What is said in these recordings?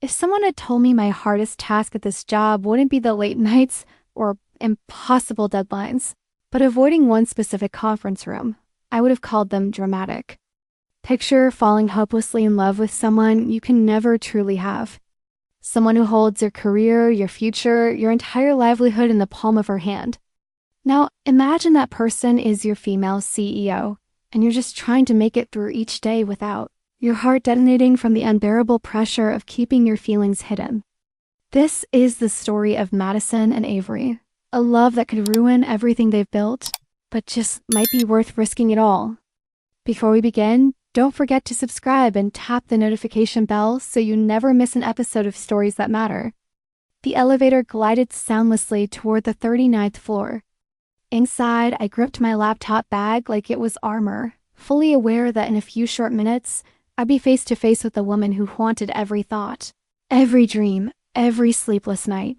If someone had told me my hardest task at this job wouldn't be the late nights or impossible deadlines, but avoiding one specific conference room, I would have called them dramatic. Picture falling hopelessly in love with someone you can never truly have. Someone who holds your career, your future, your entire livelihood in the palm of her hand. Now, imagine that person is your female CEO, and you're just trying to make it through each day without your heart detonating from the unbearable pressure of keeping your feelings hidden. This is the story of Madison and Avery, a love that could ruin everything they've built, but just might be worth risking it all. Before we begin, don't forget to subscribe and tap the notification bell so you never miss an episode of Stories That Matter. The elevator glided soundlessly toward the 39th floor. Inside, I gripped my laptop bag like it was armor, fully aware that in a few short minutes, I'd be face to face with the woman who haunted every thought, every dream, every sleepless night.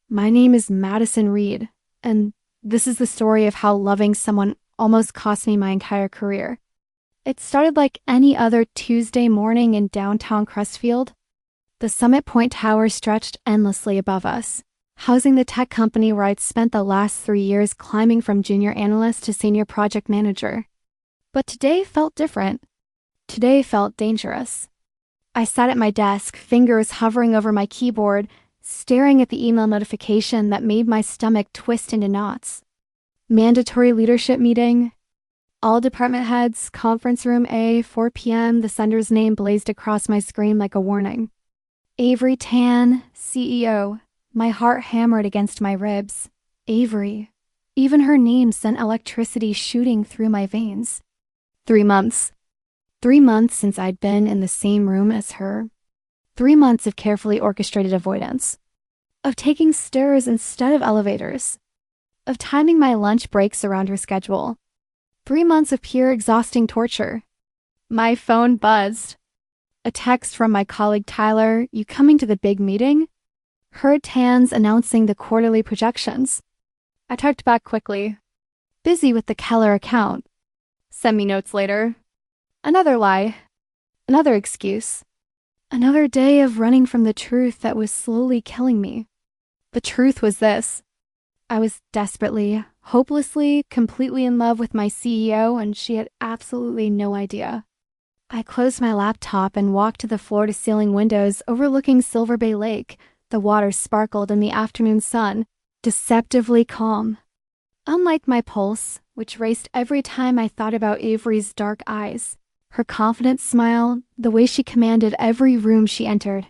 My name is Madison Reed, and this is the story of how loving someone almost cost me my entire career. It started like any other Tuesday morning in downtown Crestfield. The Summit Point Tower stretched endlessly above us, housing the tech company where I'd spent the last 3 years climbing from junior analyst to senior project manager. But today felt different. Today felt dangerous. I sat at my desk, fingers hovering over my keyboard, staring at the email notification that made my stomach twist into knots. Mandatory leadership meeting. All department heads, conference room A, 4 p.m., the sender's name blazed across my screen like a warning. Avery Tan, CEO. My heart hammered against my ribs. Avery. Even her name sent electricity shooting through my veins. 3 months. 3 months since I'd been in the same room as her. 3 months of carefully orchestrated avoidance. Of taking stairs instead of elevators. Of timing my lunch breaks around her schedule. 3 months of pure exhausting torture. My phone buzzed. A text from my colleague Tyler, "You coming to the big meeting?" Heard Tan's announcing the quarterly projections. I typed back quickly. "Busy with the Keller account. Send me notes later." Another lie. Another excuse. Another day of running from the truth that was slowly killing me. The truth was this. I was desperately, hopelessly, completely in love with my CEO, and she had absolutely no idea. I closed my laptop and walked to the floor-to-ceiling windows overlooking Silver Bay Lake. The water sparkled in the afternoon sun, deceptively calm. Unlike my pulse, which raced every time I thought about Avery's dark eyes, her confident smile, the way she commanded every room she entered.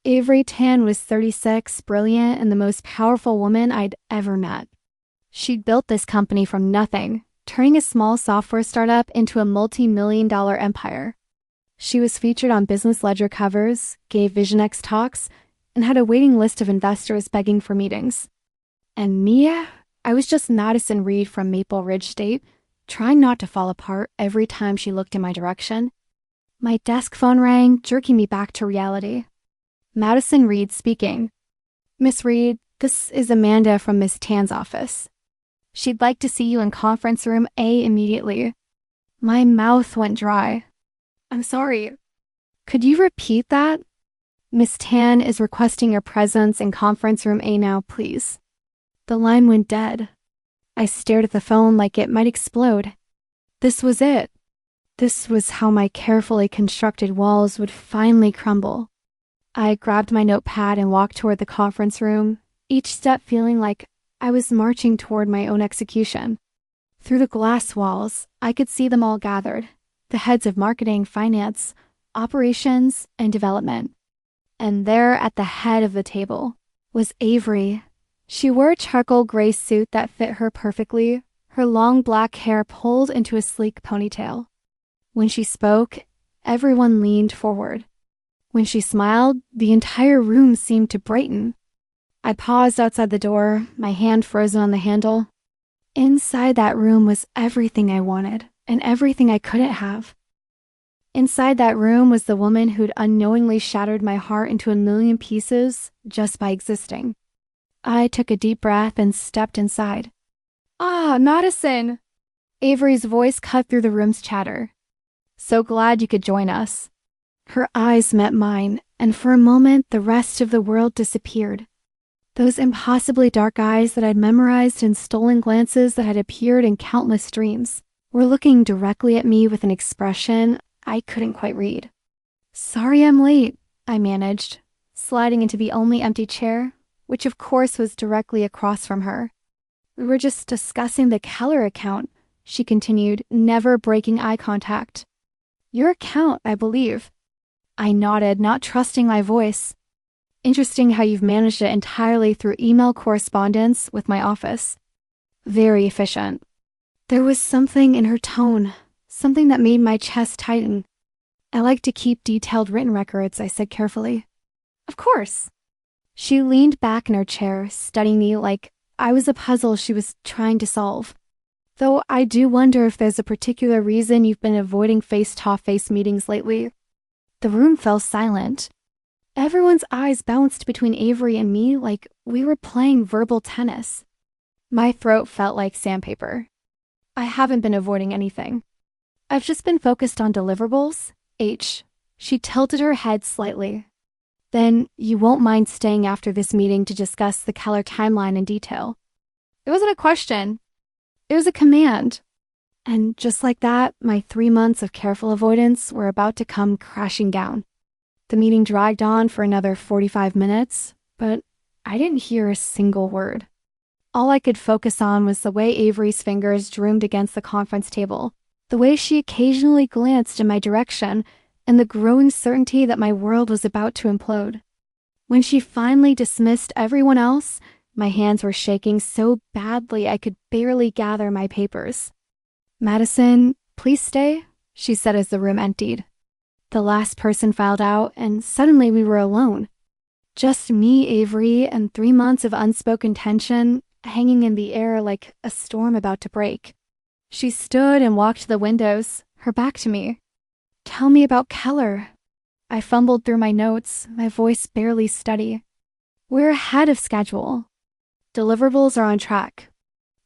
Avery Tan was 36, brilliant, and the most powerful woman I'd ever met. She'd built this company from nothing, turning a small software startup into a multi-million-dollar empire. She was featured on Business Ledger covers, gave VisionX talks, and had a waiting list of investors begging for meetings. And me, I was just Madison Reed from Maple Ridge State, trying not to fall apart every time she looked in my direction. My desk phone rang, jerking me back to reality. Madison Reed speaking. "Miss Reed, this is Amanda from Miss Tan's office. She'd like to see you in conference room A immediately." My mouth went dry. "I'm sorry. Could you repeat that?" "Miss Tan is requesting your presence in conference room A now, please." The line went dead. I stared at the phone like it might explode. This was it. This was how my carefully constructed walls would finally crumble. I grabbed my notepad and walked toward the conference room, each step feeling like I was marching toward my own execution. Through the glass walls, I could see them all gathered, the heads of marketing, finance, operations, and development. And there at the head of the table was Avery. She wore a charcoal gray suit that fit her perfectly, her long black hair pulled into a sleek ponytail. When she spoke, everyone leaned forward. When she smiled, the entire room seemed to brighten. I paused outside the door, my hand frozen on the handle. Inside that room was everything I wanted, and everything I couldn't have. Inside that room was the woman who'd unknowingly shattered my heart into a million pieces just by existing. I took a deep breath and stepped inside. "Ah, Madison!" Avery's voice cut through the room's chatter. "So glad you could join us." Her eyes met mine, and for a moment the rest of the world disappeared. Those impossibly dark eyes that I'd memorized and stolen glances that had appeared in countless dreams were looking directly at me with an expression I couldn't quite read. "Sorry I'm late," I managed, sliding into the only empty chair, which of course was directly across from her. "We were just discussing the Keller account," she continued, never breaking eye contact. "Your account, I believe." I nodded, not trusting my voice. "Interesting how you've managed it entirely through email correspondence with my office." "Very efficient." There was something in her tone, something that made my chest tighten. "I like to keep detailed written records," I said carefully. "Of course." She leaned back in her chair, studying me like I was a puzzle she was trying to solve. "Though I do wonder if there's a particular reason you've been avoiding face-to-face meetings lately." The room fell silent. Everyone's eyes bounced between Avery and me like we were playing verbal tennis. My throat felt like sandpaper. "I haven't been avoiding anything. I've just been focused on deliverables." She tilted her head slightly. "Then you won't mind staying after this meeting to discuss the Keller timeline in detail." It wasn't a question. It was a command. And just like that, my 3 months of careful avoidance were about to come crashing down. The meeting dragged on for another 45 minutes, but I didn't hear a single word. All I could focus on was the way Avery's fingers drummed against the conference table, the way she occasionally glanced in my direction, and the growing certainty that my world was about to implode. When she finally dismissed everyone else, my hands were shaking so badly I could barely gather my papers. "Madison, please stay," she said as the room emptied. The last person filed out, and suddenly we were alone. Just me, Avery, and 3 months of unspoken tension hanging in the air like a storm about to break. She stood and walked to the windows, her back to me. "Tell me about Keller." I fumbled through my notes, my voice barely steady. "We're ahead of schedule. Deliverables are on track.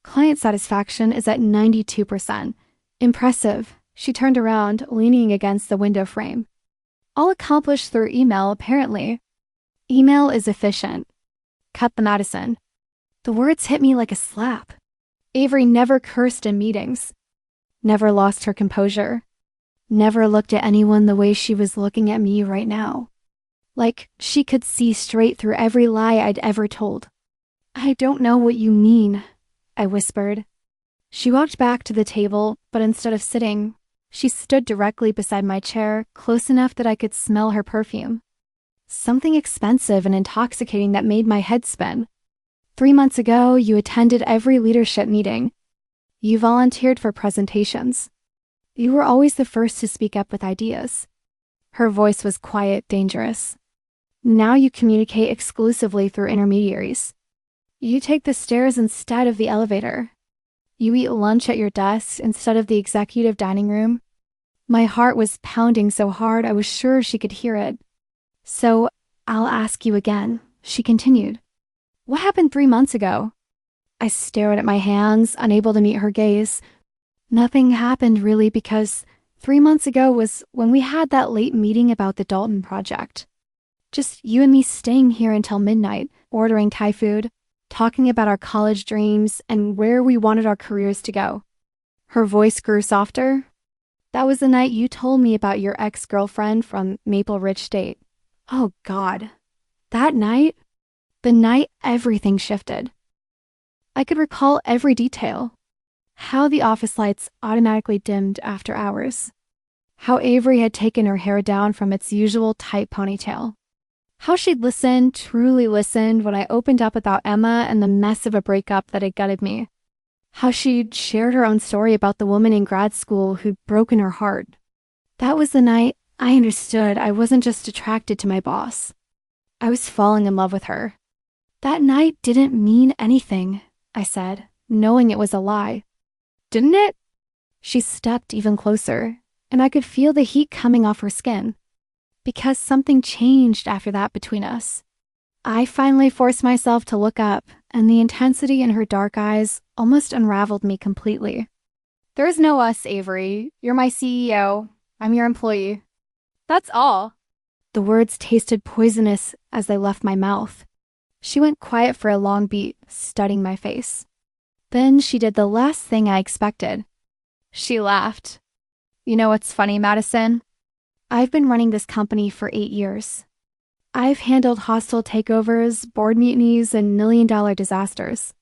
Client satisfaction is at 92%. Impressive." She turned around, leaning against the window frame. "All accomplished through email, apparently." "Email is efficient." Cut the Madison. The words hit me like a slap. Avery never cursed in meetings, never lost her composure, never looked at anyone the way she was looking at me right now. Like she could see straight through every lie I'd ever told. "I don't know what you mean," I whispered. She walked back to the table, but instead of sitting, she stood directly beside my chair, close enough that I could smell her perfume. Something expensive and intoxicating that made my head spin. "3 months ago, you attended every leadership meeting. You volunteered for presentations. You were always the first to speak up with ideas." Her voice was quiet, dangerous. "Now you communicate exclusively through intermediaries. You take the stairs instead of the elevator. You eat lunch at your desk instead of the executive dining room." My heart was pounding so hard I was sure she could hear it. "So, I'll ask you again," she continued. "What happened 3 months ago?" I stared at my hands, unable to meet her gaze. "Nothing happened really because 3 months ago was when we had that late meeting about the Dalton project. Just you and me staying here until midnight, ordering Thai food, talking about our college dreams and where we wanted our careers to go." Her voice grew softer. "That was the night you told me about your ex-girlfriend from Maple Ridge State." Oh God. That night? The night everything shifted. I could recall every detail. How the office lights automatically dimmed after hours. How Avery had taken her hair down from its usual tight ponytail. How she'd listened, truly listened, when I opened up about Emma and the mess of a breakup that had gutted me. How she'd shared her own story about the woman in grad school who'd broken her heart. That was the night I understood I wasn't just attracted to my boss. I was falling in love with her. "That night didn't mean anything," I said, knowing it was a lie. "Didn't it?" She stepped even closer, and I could feel the heat coming off her skin. "Because something changed after that between us." I finally forced myself to look up, and the intensity in her dark eyes almost unraveled me completely. "There's no us, Avery. You're my CEO. I'm your employee. That's all." The words tasted poisonous as they left my mouth. She went quiet for a long beat, studying my face. Then she did the last thing I expected. She laughed. You know what's funny, Madison? I've been running this company for 8 years. I've handled hostile takeovers, board mutinies, and million-dollar disasters.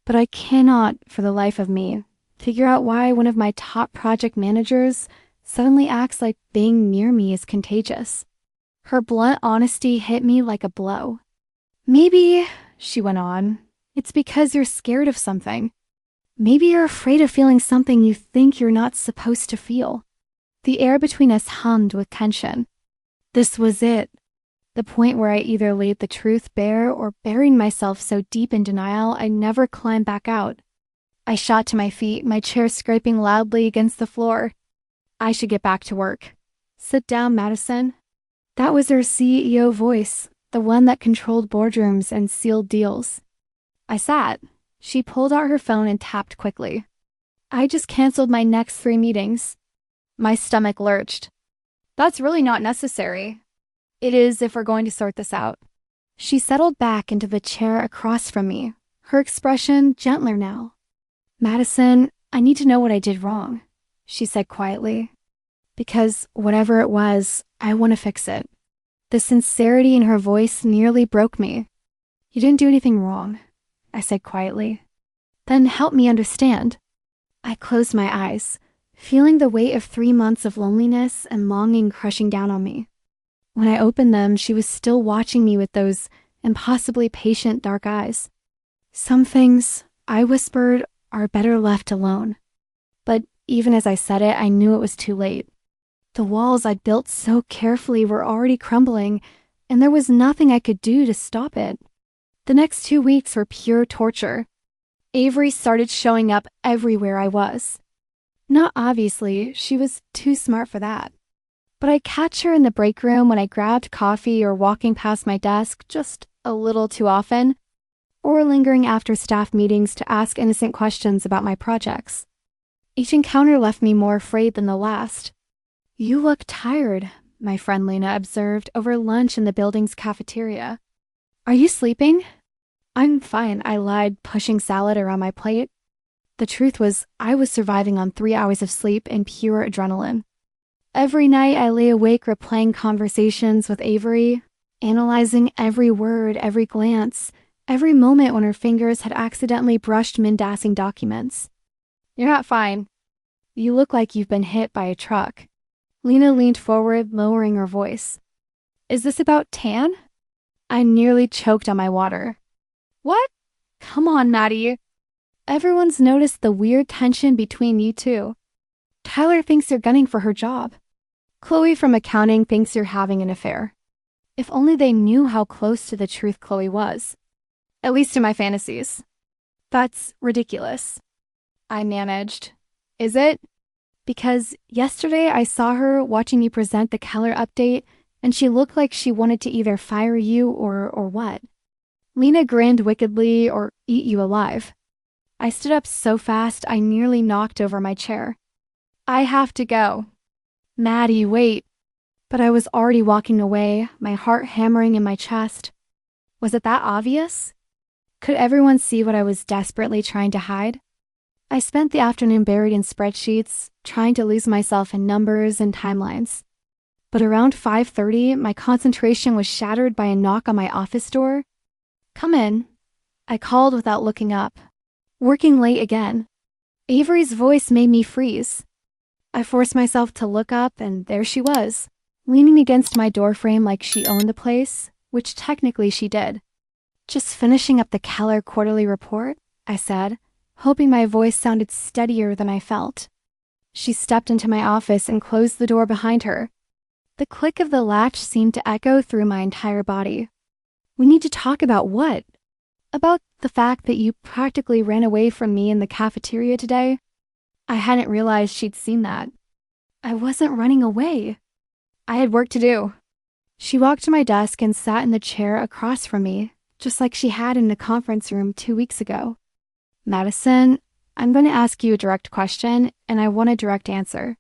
But I cannot, for the life of me, figure out why one of my top project managers suddenly acts like being near me is contagious. Her blunt honesty hit me like a blow. Maybe, she went on, it's because you're scared of something. Maybe you're afraid of feeling something you think you're not supposed to feel. The air between us hummed with tension. This was it. The point where I either laid the truth bare or buried myself so deep in denial I never climbed back out. I shot to my feet, my chair scraping loudly against the floor. I should get back to work. Sit down, Madison. That was her CEO voice, the one that controlled boardrooms and sealed deals. I sat. She pulled out her phone and tapped quickly. I just canceled my next 3 meetings. My stomach lurched. That's really not necessary. It is if we're going to sort this out. She settled back into the chair across from me, her expression gentler now. Madison, I need to know what I did wrong, she said quietly. Because whatever it was, I want to fix it. The sincerity in her voice nearly broke me. You didn't do anything wrong, I said quietly. Then help me understand. I closed my eyes, feeling the weight of 3 months of loneliness and longing crushing down on me. When I opened them, she was still watching me with those impossibly patient dark eyes. Some things, I whispered, are better left alone. But even as I said it, I knew it was too late. The walls I'd built so carefully were already crumbling, and there was nothing I could do to stop it. The next 2 weeks were pure torture. Avery started showing up everywhere I was. Not obviously, she was too smart for that. But I'd catch her in the break room when I grabbed coffee or walking past my desk just a little too often, or lingering after staff meetings to ask innocent questions about my projects. Each encounter left me more afraid than the last. You look tired, my friend Lena observed over lunch in the building's cafeteria. Are you sleeping? I'm fine, I lied, pushing salad around my plate. The truth was, I was surviving on 3 hours of sleep and pure adrenaline. Every night I lay awake replaying conversations with Avery, analyzing every word, every glance, every moment when her fingers had accidentally brushed Mindassing documents. You're not fine. You look like you've been hit by a truck. Lena leaned forward, lowering her voice. Is this about Tan? I nearly choked on my water. What? Come on, Maddie. Everyone's noticed the weird tension between you two. Tyler thinks you're gunning for her job. Chloe from accounting thinks you're having an affair. If only they knew how close to the truth Chloe was. At least in my fantasies. That's ridiculous. I managed. Is it? Because yesterday I saw her watching you present the Keller update, and she looked like she wanted to either fire you or what. Lena grinned wickedly or eat you alive. I stood up so fast I nearly knocked over my chair. I have to go. Maddie, wait. But I was already walking away, my heart hammering in my chest. Was it that obvious? Could everyone see what I was desperately trying to hide? I spent the afternoon buried in spreadsheets, trying to lose myself in numbers and timelines. But around 5:30, my concentration was shattered by a knock on my office door. Come in, I called without looking up. Working late again. Avery's voice made me freeze. I forced myself to look up, and there she was, leaning against my doorframe like she owned the place, which technically she did. Just finishing up the Keller quarterly report, I said, hoping my voice sounded steadier than I felt. She stepped into my office and closed the door behind her. The click of the latch seemed to echo through my entire body. We need to talk about what? About the fact that you practically ran away from me in the cafeteria today? I hadn't realized she'd seen that. I wasn't running away. I had work to do. She walked to my desk and sat in the chair across from me, just like she had in the conference room 2 weeks ago. Madison, I'm going to ask you a direct question, and I want a direct answer.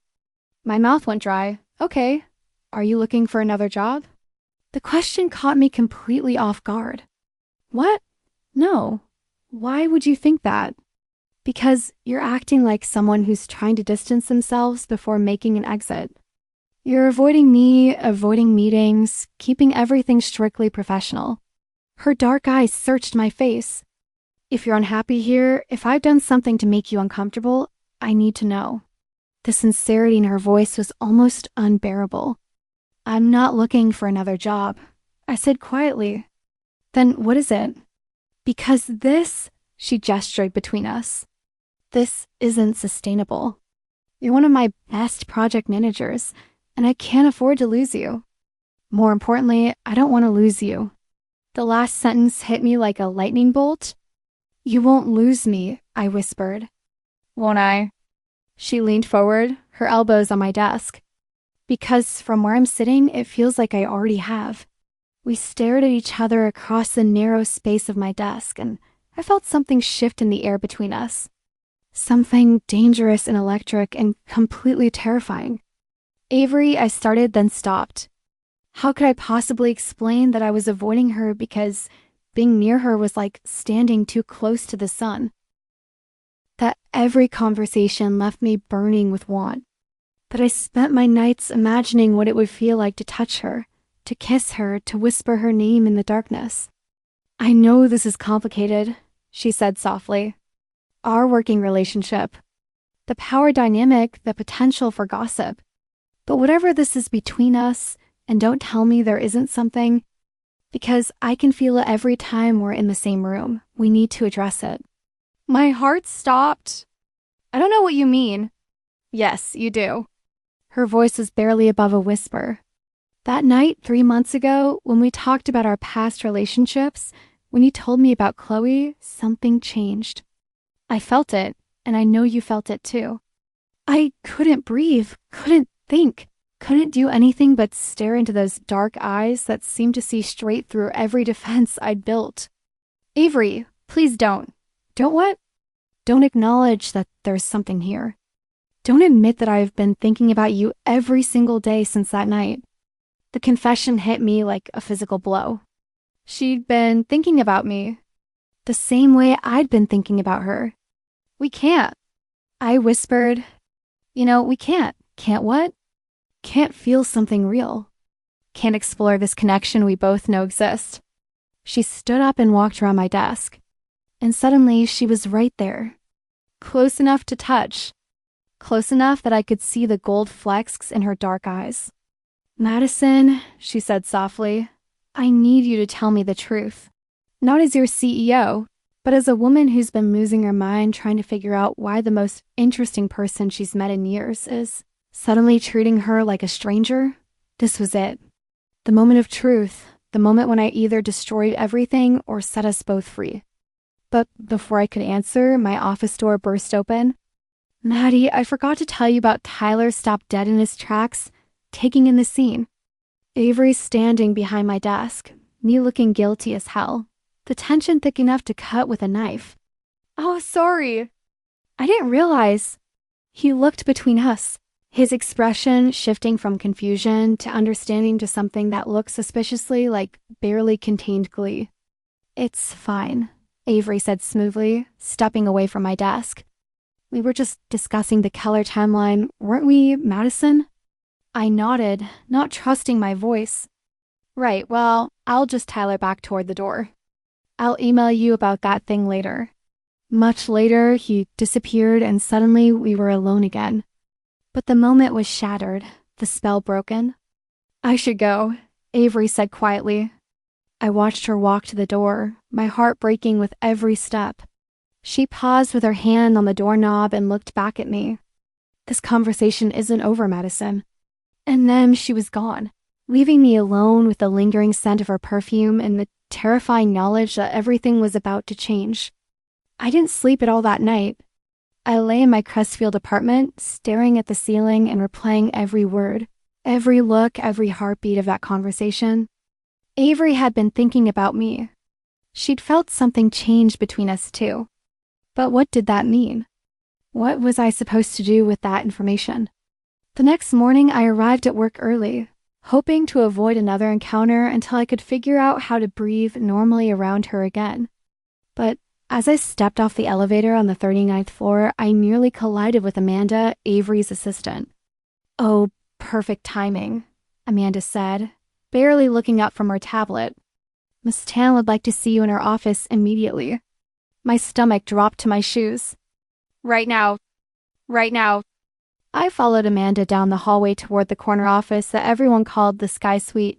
My mouth went dry. Okay. Are you looking for another job? The question caught me completely off guard. What? No. Why would you think that? Because you're acting like someone who's trying to distance themselves before making an exit. You're avoiding me, avoiding meetings, keeping everything strictly professional. Her dark eyes searched my face. If you're unhappy here, if I've done something to make you uncomfortable, I need to know. The sincerity in her voice was almost unbearable. I'm not looking for another job, I said quietly. Then what is it? Because this, she gestured between us. This isn't sustainable. You're one of my best project managers, and I can't afford to lose you. More importantly, I don't want to lose you. The last sentence hit me like a lightning bolt. You won't lose me, I whispered. Won't I? She leaned forward, her elbows on my desk. Because from where I'm sitting, it feels like I already have. We stared at each other across the narrow space of my desk, and I felt something shift in the air between us. Something dangerous and electric and completely terrifying. Avery, I started, then stopped. How could I possibly explain that I was avoiding her because being near her was like standing too close to the sun? That every conversation left me burning with want. That I spent my nights imagining what it would feel like to touch her, to kiss her, to whisper her name in the darkness. I know this is complicated, she said softly. Our working relationship. The power dynamic, the potential for gossip. But whatever this is between us, and don't tell me there isn't something, because I can feel it every time we're in the same room. We need to address it. My heart stopped. I don't know what you mean. Yes, you do. Her voice was barely above a whisper. That night, 3 months ago, when we talked about our past relationships, when you told me about Chloe, something changed. I felt it, and I know you felt it too. I couldn't breathe, couldn't think, couldn't do anything but stare into those dark eyes that seemed to see straight through every defense I'd built. Avery, please don't. Don't what? Don't acknowledge that there's something here. Don't admit that I've been thinking about you every single day since that night. The confession hit me like a physical blow. She'd been thinking about me, the same way I'd been thinking about her. We can't. I whispered, we can't. Can't what? Can't feel something real. Can't explore this connection we both know exists. She stood up and walked around my desk. And suddenly she was right there. Close enough to touch. Close enough that I could see the gold flecks in her dark eyes. Madison, she said softly, I need you to tell me the truth. Not as your CEO, but as a woman who's been losing her mind trying to figure out why the most interesting person she's met in years is suddenly treating her like a stranger. This was it. The moment of truth, the moment when I either destroyed everything or set us both free. But before I could answer, my office door burst open. Maddie, I forgot to tell you about Tyler stopped dead in his tracks, taking in the scene. Avery standing behind my desk, me looking guilty as hell, the tension thick enough to cut with a knife. Oh, sorry. I didn't realize. He looked between us, his expression shifting from confusion to understanding to something that looked suspiciously like barely contained glee. It's fine, Avery said smoothly, stepping away from my desk. We were just discussing the Keller timeline, weren't we, Madison? I nodded, not trusting my voice. Right, well, I'll just Tyler back toward the door. I'll email you about that thing later. Much later, he disappeared and suddenly we were alone again. But the moment was shattered, the spell broken. I should go, Avery said quietly. I watched her walk to the door, my heart breaking with every step. She paused with her hand on the doorknob and looked back at me. This conversation isn't over, Madison. And then she was gone, leaving me alone with the lingering scent of her perfume and the terrifying knowledge that everything was about to change. I didn't sleep at all that night. I lay in my Crestfield apartment, staring at the ceiling and replaying every word, every look, every heartbeat of that conversation. Avery had been thinking about me. She'd felt something change between us too. But what did that mean? What was I supposed to do with that information? The next morning, I arrived at work early, hoping to avoid another encounter until I could figure out how to breathe normally around her again. But as I stepped off the elevator on the 39th floor, I nearly collided with Amanda, Avery's assistant. "Oh, perfect timing," Amanda said, barely looking up from her tablet. "Miss Tan would like to see you in her office immediately." My stomach dropped to my shoes. "Right now. Right now." I followed Amanda down the hallway toward the corner office that everyone called the Sky Suite,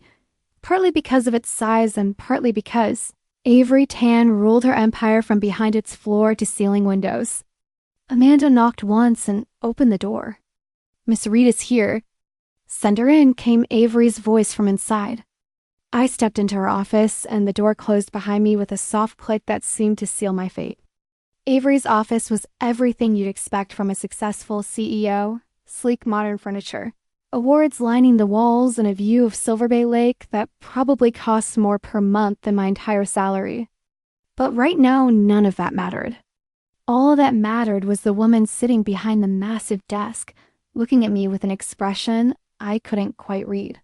partly because of its size and partly because Avery Tan ruled her empire from behind its floor-to-ceiling windows. Amanda knocked once and opened the door. "Miss Reed is here." "Send her in," came Avery's voice from inside. I stepped into her office, and the door closed behind me with a soft click that seemed to seal my fate. Avery's office was everything you'd expect from a successful CEO: sleek modern furniture, awards lining the walls, and a view of Silver Bay Lake that probably costs more per month than my entire salary. But right now, none of that mattered. All that mattered was the woman sitting behind the massive desk, looking at me with an expression I couldn't quite read.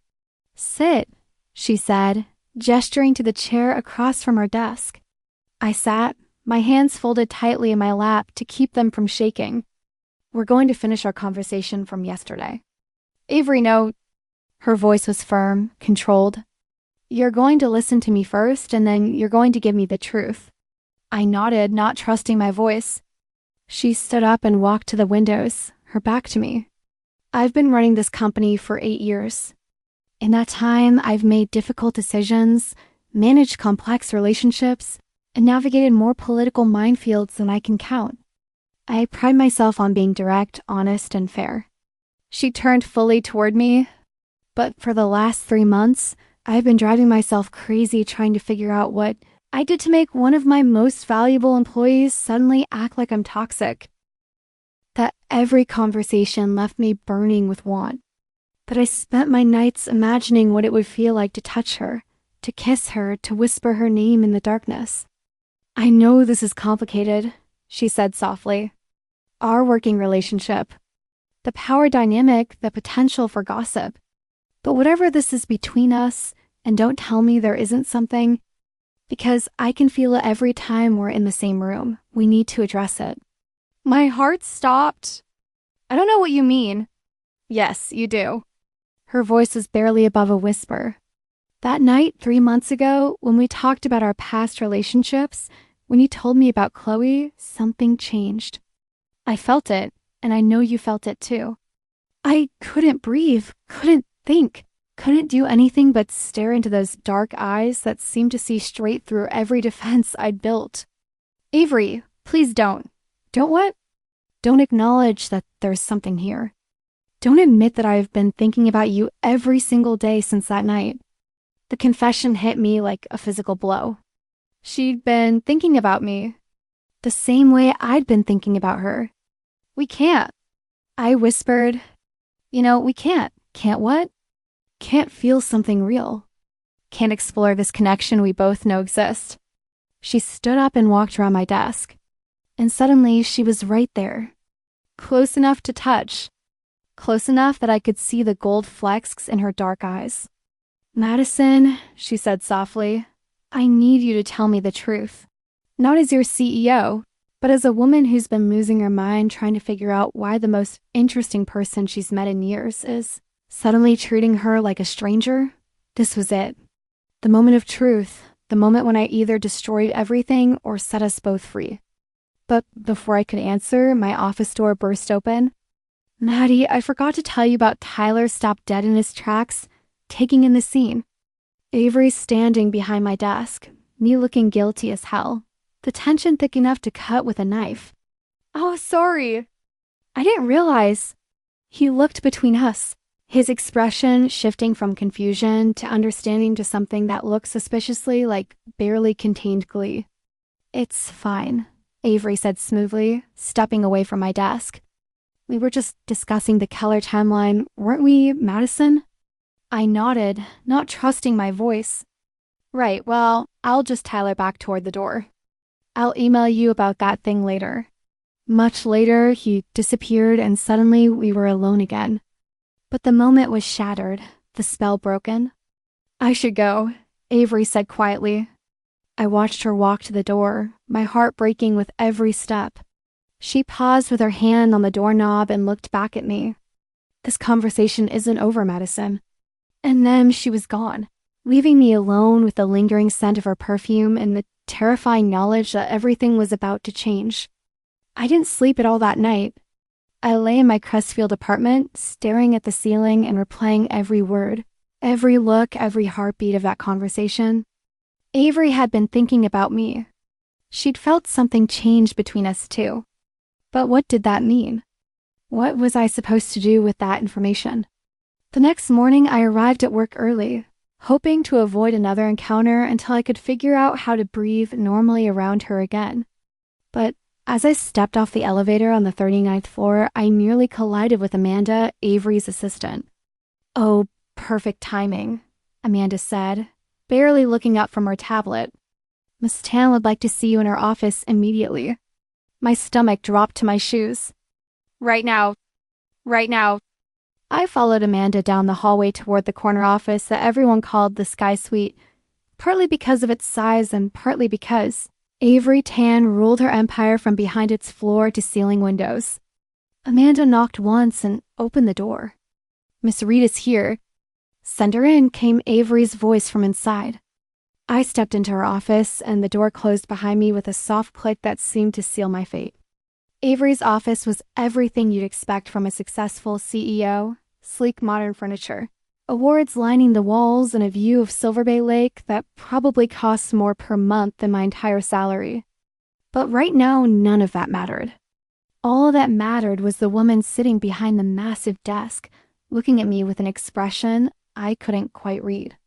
"Sit," she said, gesturing to the chair across from her desk. I sat, my hands folded tightly in my lap to keep them from shaking. "We're going to finish our conversation from yesterday." "Avery, no." Her voice was firm, controlled. "You're going to listen to me first, and then you're going to give me the truth." I nodded, not trusting my voice. She stood up and walked to the windows, her back to me. "I've been running this company for 8 years. In that time, I've made difficult decisions, managed complex relationships, and navigated more political minefields than I can count. I pride myself on being direct, honest, and fair." She turned fully toward me. "But for the last 3 months, I've been driving myself crazy trying to figure out what I did to make one of my most valuable employees suddenly act like I'm toxic. That every conversation left me burning with want. That I spent my nights imagining what it would feel like to touch her, to kiss her, to whisper her name in the darkness." "I know this is complicated," she said softly. "Our working relationship, the power dynamic, the potential for gossip. But whatever this is between us, and don't tell me there isn't something, because I can feel it every time we're in the same room. We need to address it." My heart stopped. "I don't know what you mean." "Yes, you do." Her voice was barely above a whisper. "That night 3 months ago, when we talked about our past relationships, when you told me about Chloe, something changed. I felt it, and I know you felt it too. I couldn't breathe, couldn't think, couldn't do anything but stare into those dark eyes that seemed to see straight through every defense I'd built. Avery, please don't. Don't what? Don't acknowledge that there's something here. Don't admit that I've been thinking about you every single day since that night." The confession hit me like a physical blow. She'd been thinking about me, the same way I'd been thinking about her. "We can't." I whispered, "We can't." "Can't what?" "Can't feel something real. Can't explore this connection we both know exists." She stood up and walked around my desk. And suddenly she was right there. Close enough to touch. Close enough that I could see the gold flecks in her dark eyes. "Madison," she said softly, "I need you to tell me the truth. Not as your CEO, but as a woman who's been losing her mind trying to figure out why the most interesting person she's met in years is suddenly treating her like a stranger." This was it. The moment of truth. The moment when I either destroyed everything or set us both free. But before I could answer, my office door burst open. "Maddie, I forgot to tell you about Tyler stopped dead in his tracks, taking in the scene." Avery standing behind my desk, me looking guilty as hell, the tension thick enough to cut with a knife. "Oh, sorry. I didn't realize." He looked between us, his expression shifting from confusion to understanding to something that looked suspiciously like barely contained glee. "It's fine," Avery said smoothly, stepping away from my desk. "We were just discussing the Keller timeline, weren't we, Madison?" I nodded, not trusting my voice. "Right, well, I'll just Tyler back toward the door. I'll email you about that thing later." Much later, he disappeared and suddenly we were alone again. But the moment was shattered. The spell broken? I should go, Avery said quietly. I watched her walk to the door, my heart breaking with every step. She paused with her hand on the doorknob and looked back at me. This conversation isn't over, Madison. And then she was gone, leaving me alone with the lingering scent of her perfume and the terrifying knowledge that everything was about to change. I didn't sleep at all that night. I lay in my Crestfield apartment, staring at the ceiling and replaying every word, every look, every heartbeat of that conversation. Avery had been thinking about me. She'd felt something change between us too. But what did that mean? What was I supposed to do with that information? The next morning, I arrived at work early, hoping to avoid another encounter until I could figure out how to breathe normally around her again. But as I stepped off the elevator on the 39th floor, I nearly collided with Amanda, Avery's assistant. "Oh, perfect timing," Amanda said, barely looking up from her tablet. "Miss Tan would like to see you in her office immediately." My stomach dropped to my shoes. Right now. Right now." I followed Amanda down the hallway toward the corner office that everyone called the Sky Suite, partly because of its size and partly because Avery Tan ruled her empire from behind its floor-to-ceiling windows. Amanda knocked once and opened the door. "Miss Reed is here." "Send her in," came Avery's voice from inside. I stepped into her office, and the door closed behind me with a soft click that seemed to seal my fate. Avery's office was everything you'd expect from a successful CEO: sleek modern furniture, awards lining the walls, and a view of Silver Bay Lake that probably costs more per month than my entire salary. But right now, none of that mattered. All that mattered was the woman sitting behind the massive desk, looking at me with an expression I couldn't quite read.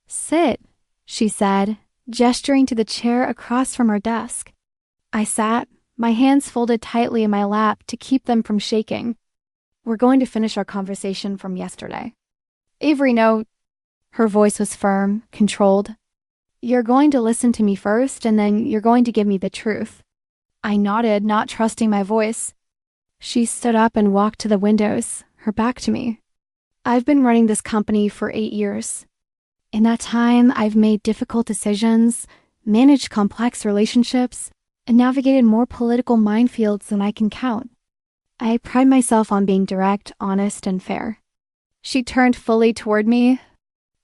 "Sit," she said, gesturing to the chair across from her desk. I sat, my hands folded tightly in my lap to keep them from shaking. "We're going to finish our conversation from yesterday." "Avery, no." Her voice was firm, controlled. "You're going to listen to me first, and then you're going to give me the truth." I nodded, not trusting my voice. She stood up and walked to the windows, her back to me. "I've been running this company for 8 years. In that time, I've made difficult decisions, managed complex relationships, and navigated more political minefields than I can count. I pride myself on being direct, honest, and fair." She turned fully toward me.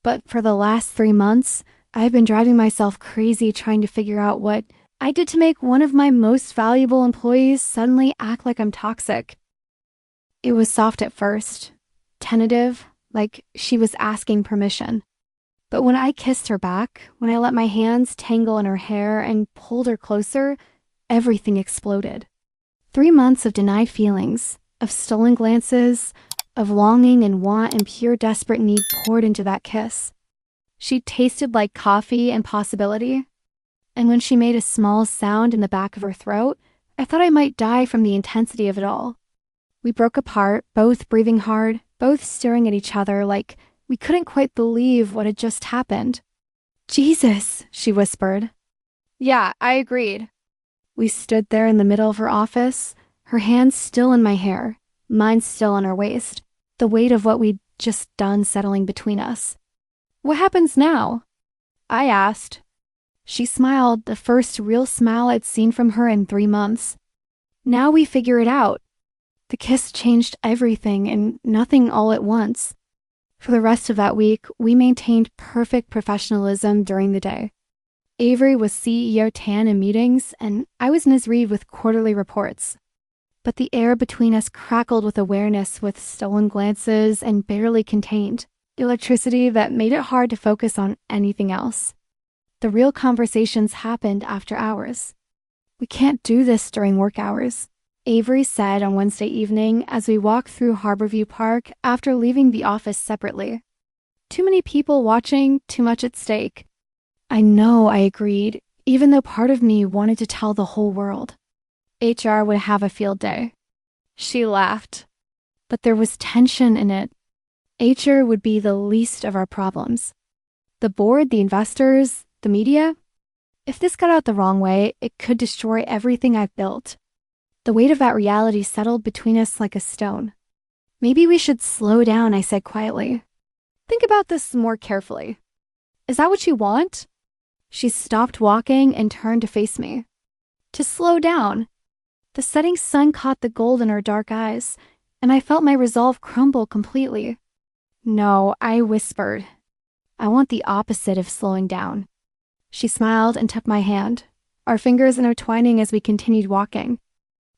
"But for the last 3 months, I've been driving myself crazy trying to figure out what I did to make one of my most valuable employees suddenly act like I'm toxic." It was soft at first, tentative, like she was asking permission. But when I kissed her back, when I let my hands tangle in her hair and pulled her closer, everything exploded. 3 months of denied feelings, of stolen glances, of longing and want and pure desperate need poured into that kiss. She tasted like coffee and possibility. And when she made a small sound in the back of her throat, I thought I might die from the intensity of it all. We broke apart, both breathing hard, both staring at each other like we couldn't quite believe what had just happened. "Jesus," she whispered. "Yeah, I agreed." We stood there in the middle of her office, her hands still in my hair, mine still on her waist, the weight of what we'd just done settling between us. "What happens now?" I asked. She smiled, the first real smile I'd seen from her in 3 months. "Now we figure it out." The kiss changed everything and nothing all at once. For the rest of that week, we maintained perfect professionalism during the day. Avery was CEO Tan in meetings, and I was Ms. Reed with quarterly reports. But the air between us crackled with awareness, with stolen glances and barely contained electricity that made it hard to focus on anything else. The real conversations happened after hours. "We can't do this during work hours," Avery said on Wednesday evening as we walked through Harborview Park after leaving the office separately. "Too many people watching, too much at stake." I know, I agreed, even though part of me wanted to tell the whole world. HR would have a field day. She laughed. But there was tension in it. HR would be the least of our problems. The board, the investors, the media? If this got out the wrong way, it could destroy everything I've built. The weight of that reality settled between us like a stone. "Maybe we should slow down," I said quietly. Think about this more carefully. Is that what you want? She stopped walking and turned to face me. To slow down. The setting sun caught the gold in her dark eyes, and I felt my resolve crumble completely. No, I whispered. I want the opposite of slowing down. She smiled and took my hand, our fingers intertwining as we continued walking.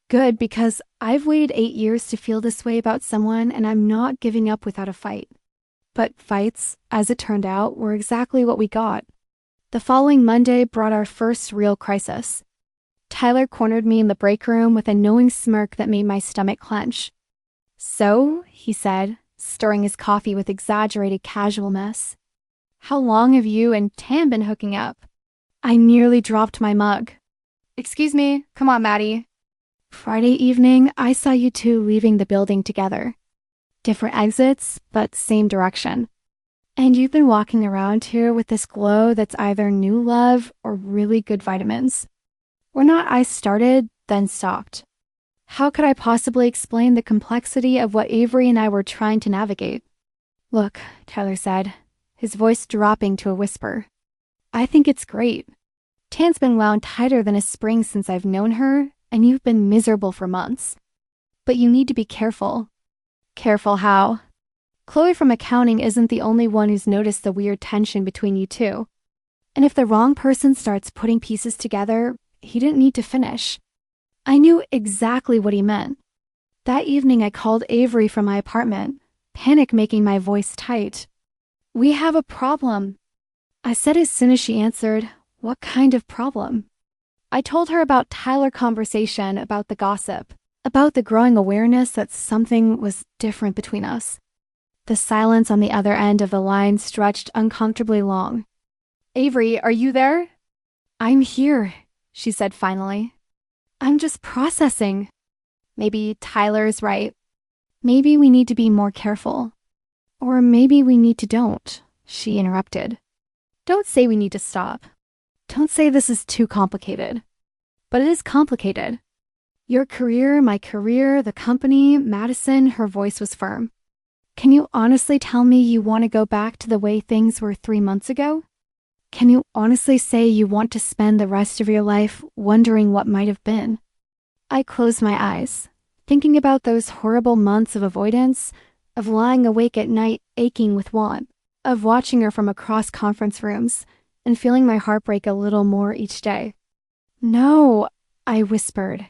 Good, because I've waited 8 years to feel this way about someone, and I'm not giving up without a fight. But fights, as it turned out, were exactly what we got. The following Monday brought our first real crisis. Tyler cornered me in the break room with a knowing smirk that made my stomach clench. So, he said, stirring his coffee with exaggerated casualness, how long have you and Tam been hooking up? I nearly dropped my mug. Excuse me, come on, Maddie. Friday evening, I saw you two leaving the building together. Different exits, but same direction. And you've been walking around here with this glow that's either new love or really good vitamins. We're not I started, then stopped. How could I possibly explain the complexity of what Avery and I were trying to navigate? Look, Tyler said, his voice dropping to a whisper. I think it's great. Tan's been wound tighter than a spring since I've known her, and you've been miserable for months. But you need to be careful. Careful how? Chloe from accounting isn't the only one who's noticed the weird tension between you two. And if the wrong person starts putting pieces together, he didn't need to finish. I knew exactly what he meant. That evening I called Avery from my apartment, panic making my voice tight. We have a problem. I said as soon as she answered, what kind of problem? I told her about Tyler's conversation, about the gossip, about the growing awareness that something was different between us. The silence on the other end of the line stretched uncomfortably long. Avery, are you there? I'm here, she said finally. I'm just processing. Maybe Tyler's right. Maybe we need to be more careful. Or maybe we need to don't, she interrupted. Don't say we need to stop. Don't say this is too complicated. But it is complicated. Your career, my career, the company, Madison, her voice was firm. Can you honestly tell me you want to go back to the way things were 3 months ago? Can you honestly say you want to spend the rest of your life wondering what might have been? I closed my eyes, thinking about those horrible months of avoidance, of lying awake at night aching with want, of watching her from across conference rooms, and feeling my heart break a little more each day. No, I whispered.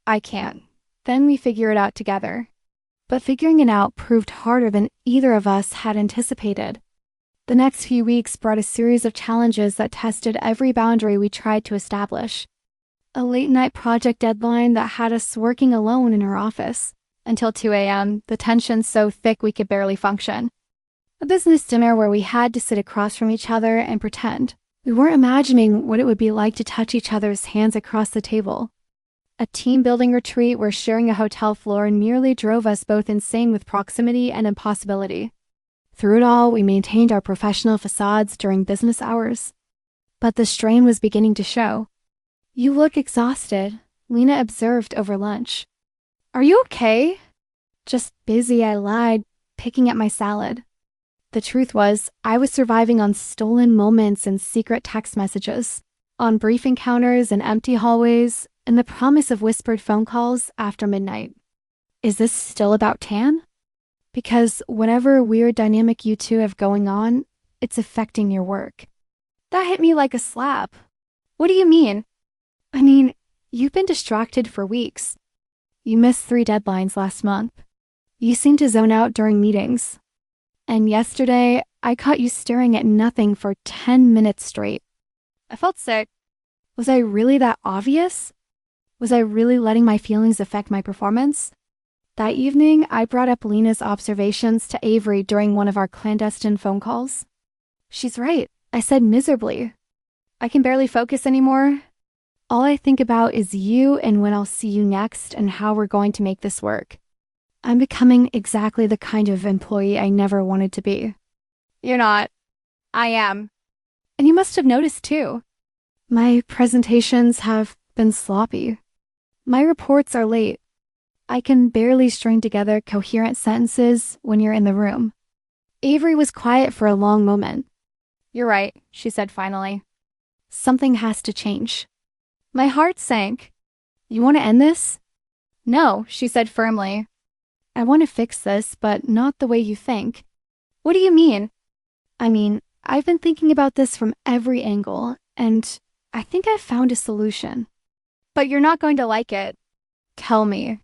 I can't. Then we figure it out together. But figuring it out proved harder than either of us had anticipated. The next few weeks brought a series of challenges that tested every boundary we tried to establish. A late-night project deadline that had us working alone in her office until 2 a.m., the tension so thick we could barely function. A business dinner where we had to sit across from each other and pretend. We weren't imagining what it would be like to touch each other's hands across the table. A team-building retreat where sharing a hotel floor merely drove us both insane with proximity and impossibility. Through it all, we maintained our professional facades during business hours. But the strain was beginning to show. You look exhausted, Lena observed over lunch. Are you okay? Just busy, I lied, picking at my salad. The truth was, I was surviving on stolen moments and secret text messages, on brief encounters and empty hallways, and the promise of whispered phone calls after midnight. Is this still about Tan? Because whatever weird dynamic you two have going on, it's affecting your work. That hit me like a slap. What do you mean? I mean, you've been distracted for weeks. You missed 3 deadlines last month. You seemed to zone out during meetings. And yesterday, I caught you staring at nothing for 10 minutes straight. I felt sick. Was I really that obvious? Was I really letting my feelings affect my performance? That evening, I brought up Lena's observations to Avery during one of our clandestine phone calls. She's right, I said miserably. I can barely focus anymore. All I think about is you and when I'll see you next and how we're going to make this work. I'm becoming exactly the kind of employee I never wanted to be. You're not. I am. And you must have noticed too. My presentations have been sloppy. My reports are late. I can barely string together coherent sentences when you're in the room. Avery was quiet for a long moment. "You're right," she said finally. "Something has to change." My heart sank. "You want to end this?" "No," she said firmly. "I want to fix this, but not the way you think." "What do you mean?" "I mean, I've been thinking about this from every angle, and I think I've found a solution." "But you're not going to like it." "Tell me."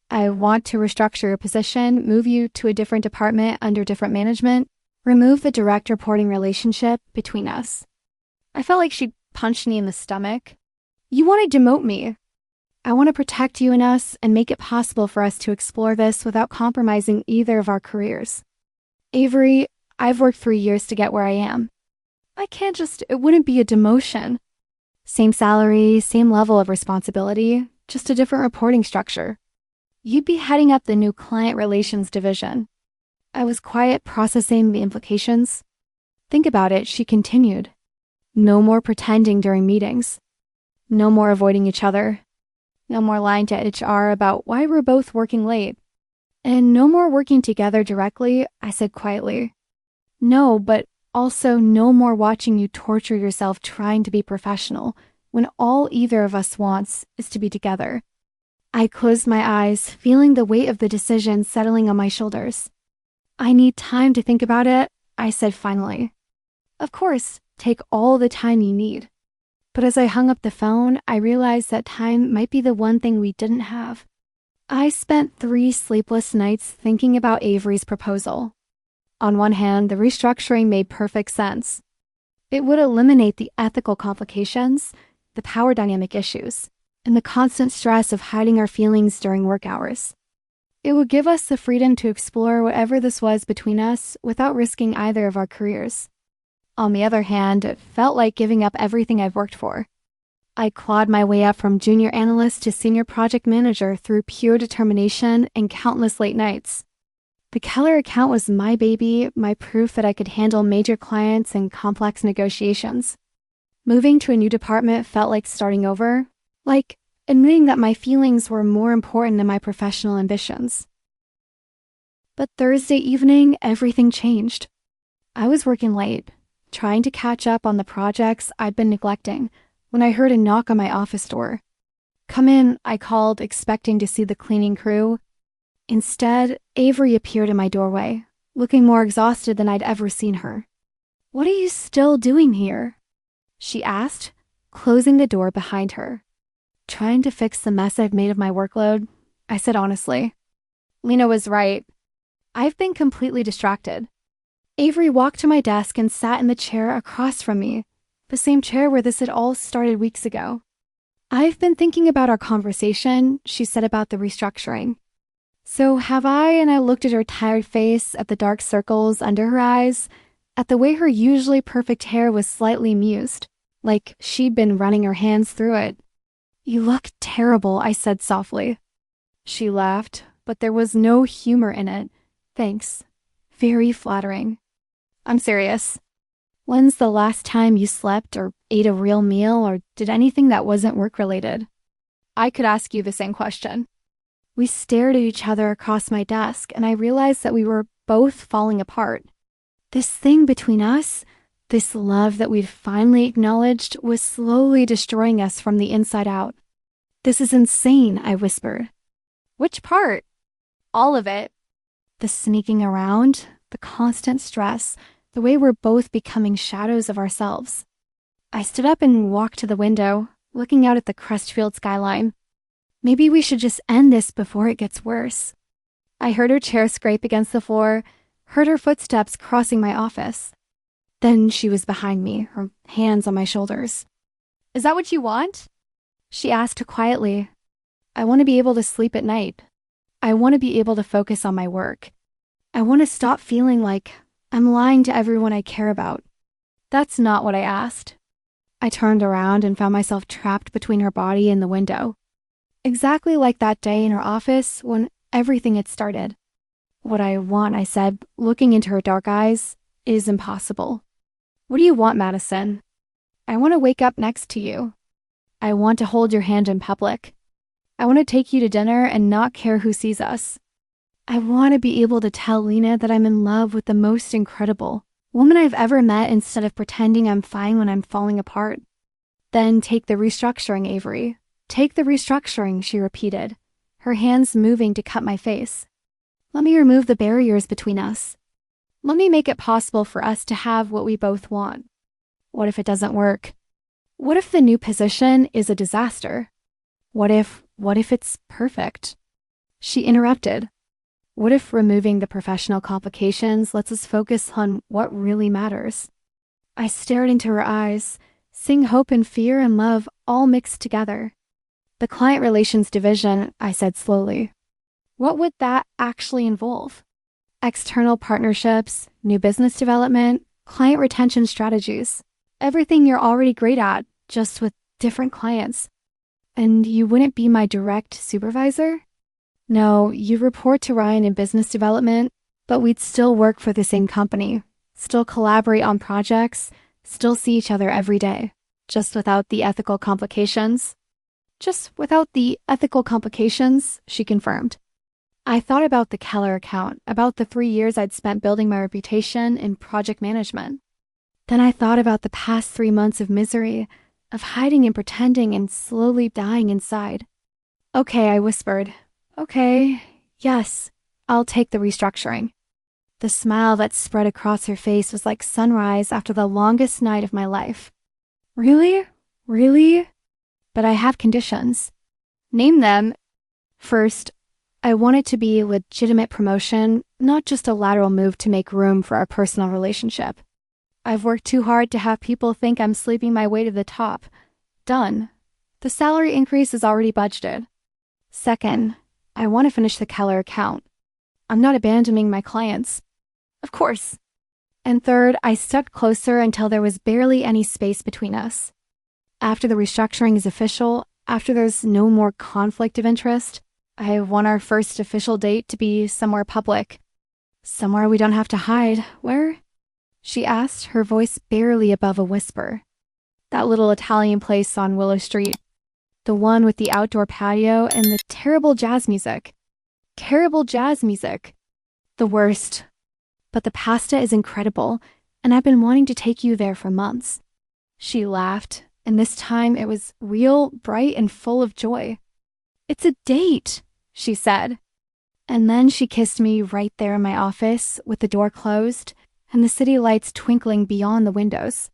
"I want to restructure your position, move you to a different department under different management, remove the direct reporting relationship between us." I felt like she punched me in the stomach. "You want to demote me?" "I want to protect you and us and make it possible for us to explore this without compromising either of our careers. Avery, I've worked 3 years to get where I am. It wouldn't be a demotion. Same salary, same level of responsibility, just a different reporting structure. You'd be heading up the new client relations division." I was quiet, processing the implications. "Think about it," she continued. "No more pretending during meetings. No more avoiding each other. No more lying to HR about why we're both working late. And no more working together directly," I said quietly. "No, but also no more watching you torture yourself trying to be professional when all either of us wants is to be together." I closed my eyes, feeling the weight of the decision settling on my shoulders. "I need time to think about it," I said finally. "Of course, take all the time you need." But as I hung up the phone, I realized that time might be the one thing we didn't have. I spent 3 sleepless nights thinking about Avery's proposal. On one hand, the restructuring made perfect sense. It would eliminate the ethical complications, the power dynamic issues, and the constant stress of hiding our feelings during work hours. It would give us the freedom to explore whatever this was between us without risking either of our careers. On the other hand, it felt like giving up everything I've worked for. I clawed my way up from junior analyst to senior project manager through pure determination and countless late nights. The Keller account was my baby, my proof that I could handle major clients and complex negotiations. Moving to a new department felt like starting over, like admitting that my feelings were more important than my professional ambitions. But Thursday evening, everything changed. I was working late, trying to catch up on the projects I'd been neglecting, when I heard a knock on my office door. "Come in," I called, expecting to see the cleaning crew. Instead, Avery appeared in my doorway, looking more exhausted than I'd ever seen her. "What are you still doing here?" she asked, closing the door behind her. "Trying to fix the mess I've made of my workload," I said honestly. Lena was right. I've been completely distracted. Avery walked to my desk and sat in the chair across from me, the same chair where this had all started weeks ago. "I've been thinking about our conversation," she said, "about the restructuring." "So have I," and I looked at her tired face, at the dark circles under her eyes, at the way her usually perfect hair was slightly mused, like she'd been running her hands through it. "You look terrible," I said softly. She laughed, but there was no humor in it. "Thanks. Very flattering." "I'm serious." "When's the last time you slept or ate a real meal or did anything that wasn't work-related?" I could ask you the same question. We stared at each other across my desk, and I realized that we were both falling apart. This thing between us, this love that we'd finally acknowledged, was slowly destroying us from the inside out. "This is insane," I whispered. "Which part?" "All of it." The sneaking around, the constant stress, the way we're both becoming shadows of ourselves. I stood up and walked to the window, looking out at the Crestfield skyline. Maybe we should just end this before it gets worse. I heard her chair scrape against the floor, heard her footsteps crossing my office. Then she was behind me, her hands on my shoulders. "Is that what you want?" she asked quietly. "I want to be able to sleep at night. I want to be able to focus on my work. I want to stop feeling like I'm lying to everyone I care about." That's not what I asked. I turned around and found myself trapped between her body and the window. Exactly like that day in her office when everything had started. "What I want," I said, looking into her dark eyes, "is impossible." "What do you want, Madison?" "I want to wake up next to you. I want to hold your hand in public. I want to take you to dinner and not care who sees us. I want to be able to tell Lena that I'm in love with the most incredible woman I've ever met instead of pretending I'm fine when I'm falling apart. Then take the restructuring, Avery. Take the restructuring, she repeated, her hands moving to cut my face. Let me remove the barriers between us. Let me make it possible for us to have what we both want. What if it doesn't work? What if the new position is a disaster? What if it's perfect? She interrupted. What if removing the professional complications lets us focus on what really matters? I stared into her eyes, seeing hope and fear and love all mixed together. The client relations division, I said slowly. What would that actually involve? External partnerships, new business development, client retention strategies. Everything you're already great at, just with different clients. And you wouldn't be my direct supervisor? No, you report to Ryan in business development, but we'd still work for the same company, still collaborate on projects, still see each other every day, just without the ethical complications. Just without the ethical complications, she confirmed. I thought about the Keller account, about the 3 years I'd spent building my reputation in project management. Then I thought about the past 3 months of misery, of hiding and pretending and slowly dying inside. Okay, I whispered. Okay, yes, I'll take the restructuring. The smile that spread across her face was like sunrise after the longest night of my life. Really? Really? But I have conditions. Name them. First, I want it to be a legitimate promotion, not just a lateral move to make room for our personal relationship. I've worked too hard to have people think I'm sleeping my way to the top. Done. The salary increase is already budgeted. Second, I want to finish the Keller account. I'm not abandoning my clients. Of course. And third, I stuck closer until there was barely any space between us. After the restructuring is official, after there's no more conflict of interest, I want our first official date to be somewhere public. Somewhere we don't have to hide. Where? She asked, her voice barely above a whisper. That little Italian place on Willow Street. The one with the outdoor patio and the terrible jazz music. Terrible jazz music. The worst. But the pasta is incredible, and I've been wanting to take you there for months. She laughed, and this time it was real, bright, and full of joy. It's a date, she said. And then she kissed me right there in my office with the door closed and the city lights twinkling beyond the windows.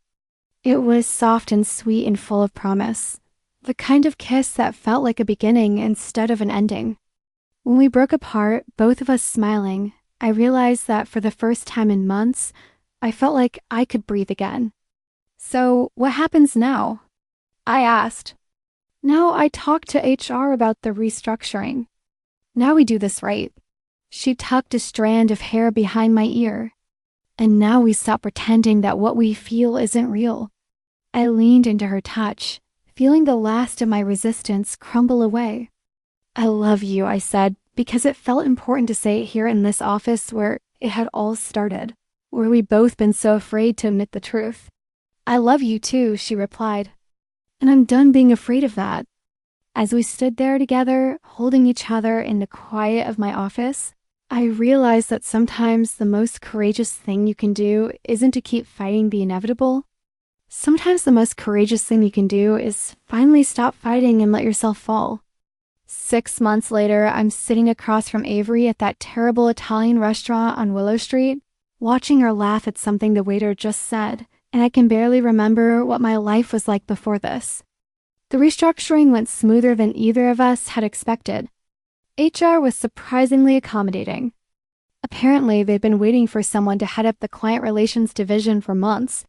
It was soft and sweet and full of promise. The kind of kiss that felt like a beginning instead of an ending. When we broke apart, both of us smiling, I realized that for the first time in months, I felt like I could breathe again. So, what happens now? I asked. Now I talked to HR about the restructuring. Now we do this right. She tucked a strand of hair behind my ear. And now we stop pretending that what we feel isn't real. I leaned into her touch, feeling the last of my resistance crumble away. I love you, I said, because it felt important to say it here in this office where it had all started, where we'd both been so afraid to admit the truth. I love you too, she replied. And I'm done being afraid of that. As we stood there together, holding each other in the quiet of my office, I realized that sometimes the most courageous thing you can do isn't to keep fighting the inevitable. Sometimes the most courageous thing you can do is finally stop fighting and let yourself fall. 6 months later, I'm sitting across from Avery at that terrible Italian restaurant on Willow Street, watching her laugh at something the waiter just said, and I can barely remember what my life was like before this. The restructuring went smoother than either of us had expected. HR was surprisingly accommodating. Apparently, they'd been waiting for someone to head up the client relations division for months.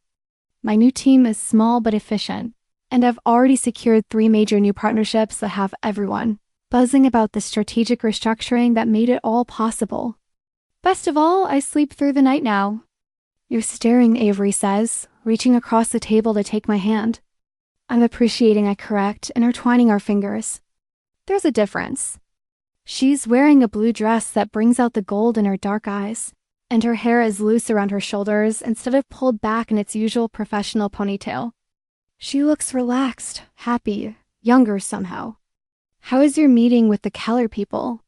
My new team is small but efficient, and I've already secured 3 major new partnerships that have everyone buzzing about the strategic restructuring that made it all possible. Best of all, I sleep through the night now. You're staring, Avery says, reaching across the table to take my hand. I'm appreciating, I correct, intertwining our fingers. There's a difference. She's wearing a blue dress that brings out the gold in her dark eyes, and her hair is loose around her shoulders instead of pulled back in its usual professional ponytail. She looks relaxed, happy, younger somehow. How is your meeting with the Keller people?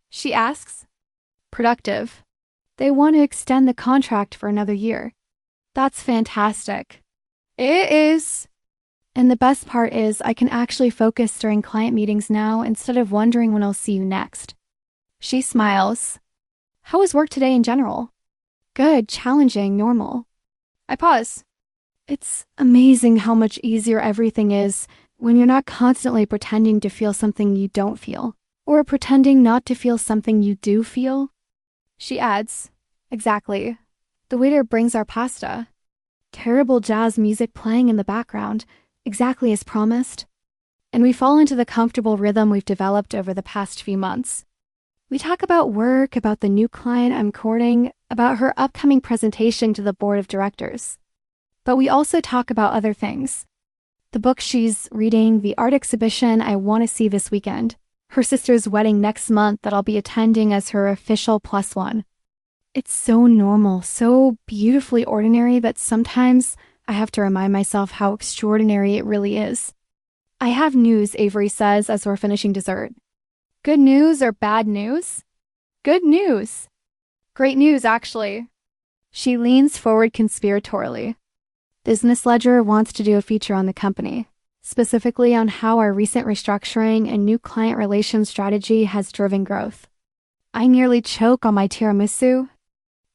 She asks. productive. They want to extend the contract for another year. That's fantastic. It is. And the best part is I can actually focus during client meetings now instead of wondering when I'll see you next. She smiles. How was work today in general? Good, challenging, normal. I pause. It's amazing how much easier everything is when you're not constantly pretending to feel something you don't feel, or pretending not to feel something you do feel. She adds, exactly. The waiter brings our pasta. Terrible jazz music playing in the background, exactly as promised. And we fall into the comfortable rhythm we've developed over the past few months. We talk about work, about the new client I'm courting, about her upcoming presentation to the board of directors. But we also talk about other things. The book she's reading, the art exhibition I want to see this weekend, her sister's wedding next month that I'll be attending as her official +1. It's so normal, so beautifully ordinary that sometimes I have to remind myself how extraordinary it really is. I have news, Avery says as we're finishing dessert. Good news or bad news? Good news. Great news, actually. She leans forward conspiratorially. Business Ledger wants to do a feature on the company, specifically on how our recent restructuring and new client relations strategy has driven growth. I nearly choke on my tiramisu.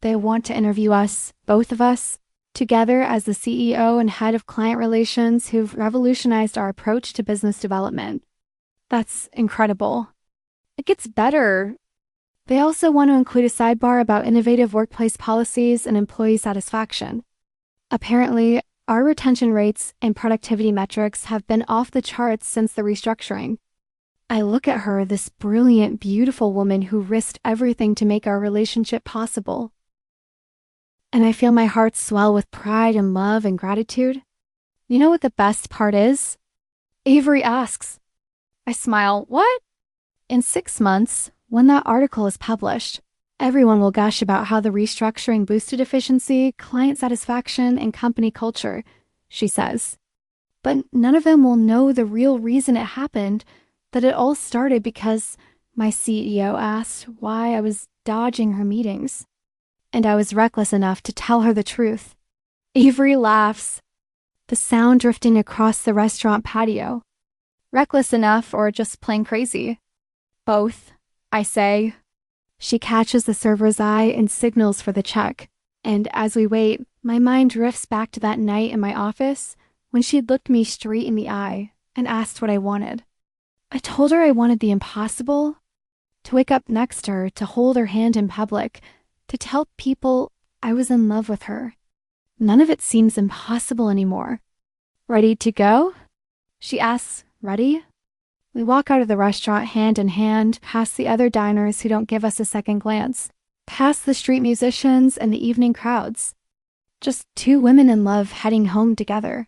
They want to interview us, both of us, together as the CEO and head of client relations who've revolutionized our approach to business development. That's incredible. It gets better. They also want to include a sidebar about innovative workplace policies and employee satisfaction. Apparently, our retention rates and productivity metrics have been off the charts since the restructuring. I look at her, this brilliant, beautiful woman who risked everything to make our relationship possible. And I feel my heart swell with pride and love and gratitude. You know what the best part is? Avery asks. I smile, what? In 6 months, when that article is published, everyone will gush about how the restructuring boosted efficiency, client satisfaction, and company culture, she says. But none of them will know the real reason it happened, that it all started because my CEO asked why I was dodging her meetings. And I was reckless enough to tell her the truth. Avery laughs, the sound drifting across the restaurant patio. Reckless enough or just plain crazy? Both, I say. She catches the server's eye and signals for the check. And as we wait, my mind drifts back to that night in my office when she'd looked me straight in the eye and asked what I wanted. I told her I wanted the impossible. To wake up next to her, to hold her hand in public, to tell people I was in love with her. None of it seems impossible anymore. Ready to go? She asks, ready? We walk out of the restaurant hand in hand, past the other diners who don't give us a second glance, past the street musicians and the evening crowds. Just 2 women in love heading home together.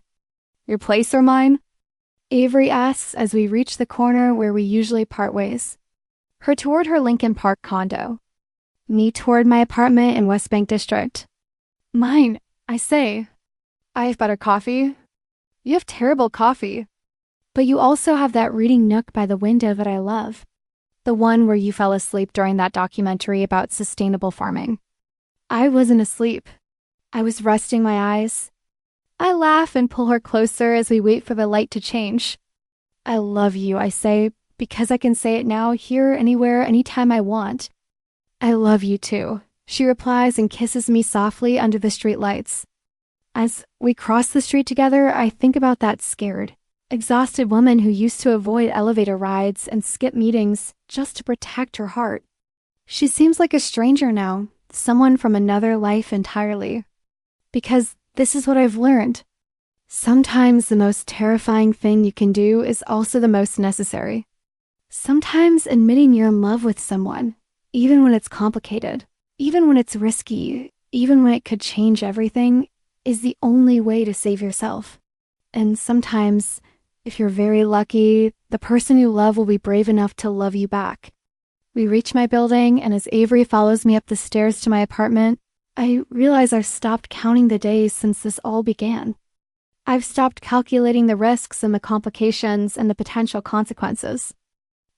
Your place or mine? Avery asks as we reach the corner where we usually part ways. Her toward her Lincoln Park condo. Me toward my apartment in West Bank District. Mine, I say. I have better coffee. You have terrible coffee. But you also have that reading nook by the window that I love. The one where you fell asleep during that documentary about sustainable farming. I wasn't asleep. I was resting my eyes. I laugh and pull her closer as we wait for the light to change. I love you, I say, because I can say it now, here, anywhere, anytime I want. I love you too, she replies and kisses me softly under the street lights. As we cross the street together, I think about that scared, exhausted woman who used to avoid elevator rides and skip meetings just to protect her heart. She seems like a stranger now, someone from another life entirely. Because this is what I've learned. Sometimes the most terrifying thing you can do is also the most necessary. Sometimes admitting you're in love with someone, even when it's complicated, even when it's risky, even when it could change everything, is the only way to save yourself. And sometimes, if you're very lucky, the person you love will be brave enough to love you back. We reach my building, and as Avery follows me up the stairs to my apartment, I realize I've stopped counting the days since this all began. I've stopped calculating the risks and the complications and the potential consequences.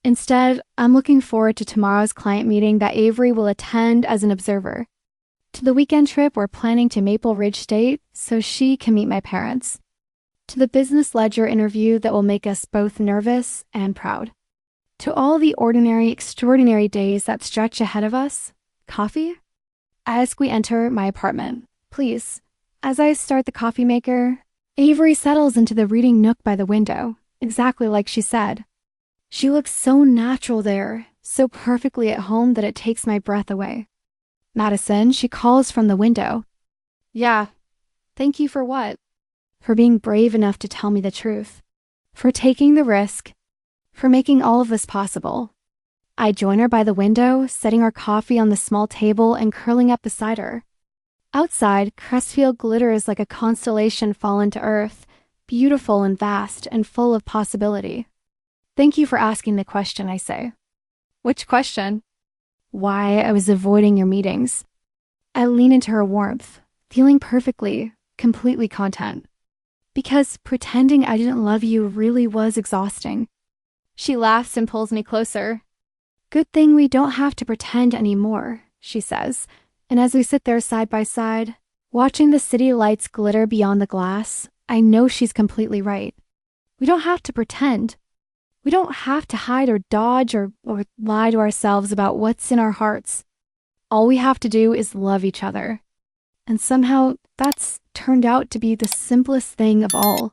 Instead, I'm looking forward to tomorrow's client meeting that Avery will attend as an observer, to the weekend trip we're planning to Maple Ridge State so she can meet my parents, to the business ledger interview that will make us both nervous and proud, to all the ordinary, extraordinary days that stretch ahead of us. Coffee? As we enter my apartment, please. As I start the coffee maker, Avery settles into the reading nook by the window, exactly like she said. She looks so natural there, so perfectly at home that it takes my breath away. Madison, she calls from the window. Yeah, thank you for what? For being brave enough to tell me the truth. For taking the risk. For making all of this possible. I join her by the window, setting our coffee on the small table and curling up beside her. Outside, Crestfield glitters like a constellation fallen to earth, beautiful and vast and full of possibility. Thank you for asking the question, I say. Which question? Why I was avoiding your meetings. I lean into her warmth, feeling perfectly, completely content. Because pretending I didn't love you really was exhausting. She laughs and pulls me closer. Good thing we don't have to pretend anymore, she says. And as we sit there side by side, watching the city lights glitter beyond the glass, I know she's completely right. We don't have to pretend. We don't have to hide or dodge or lie to ourselves about what's in our hearts. All we have to do is love each other. And somehow, that's turned out to be the simplest thing of all.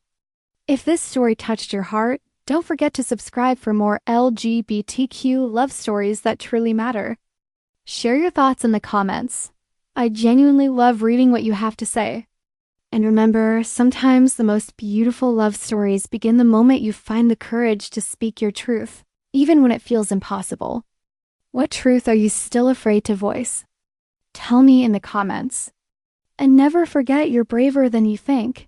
If this story touched your heart, don't forget to subscribe for more LGBTQ love stories that truly matter. Share your thoughts in the comments. I genuinely love reading what you have to say. And remember, sometimes the most beautiful love stories begin the moment you find the courage to speak your truth, even when it feels impossible. What truth are you still afraid to voice? Tell me in the comments. And never forget you're braver than you think.